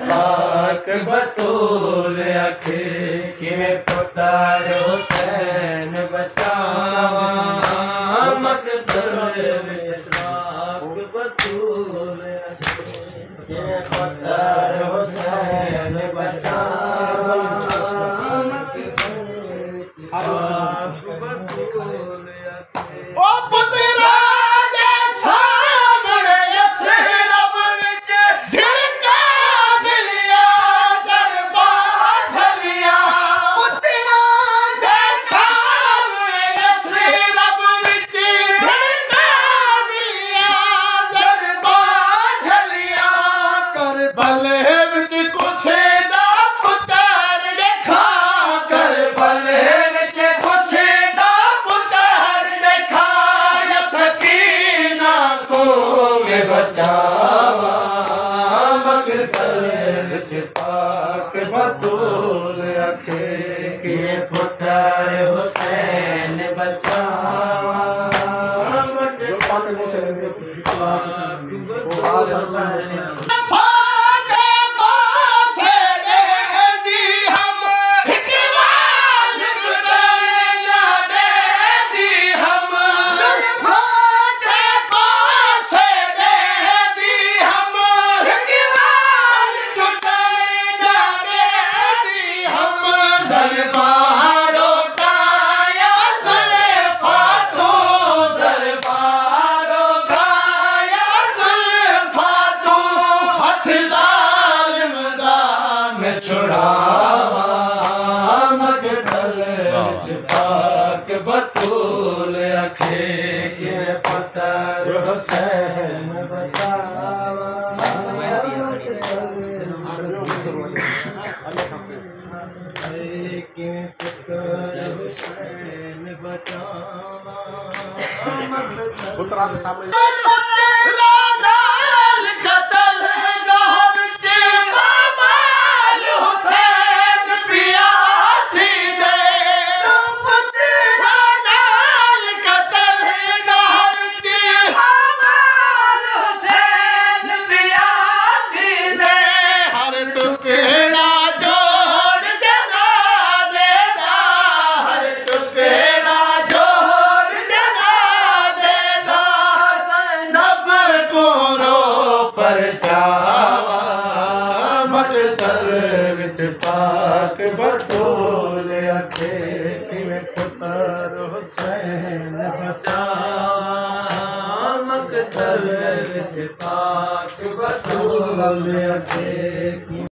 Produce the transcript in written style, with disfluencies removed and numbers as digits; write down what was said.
पाक बतूल अखे किवें पुत्र हुसैन बचावा मकतल विच पाक बतूल अखे किवें पुत्र हुसैन बचावा मकतल पाक बतूल अखे ओ पुत्रा दे सामने यसरब विच धिरका मिलिया दरबार ढलिया पुत्रा दे सामने यसरब विच धिरका मिलिया दरबार ढलिया करबले विच कुसे दा पुत्र देखा करबले विच कुसे दा पुत्र देखा या सकीना को में बचावा मकतल विच पाक बतूल अखे किवें पुत्र हुसैन बचावा मकतल पाक बतूल छुड़ावा मकतल विच पाक बतूल अखे किवें पुत्र हुसैन बचावा किवें पुत्र हुसैन बचावा मकतल मकतल विच पाक बतूल अखे किवें पुत्र हुसैन बचावा मकतल विच पाक बतूल अखे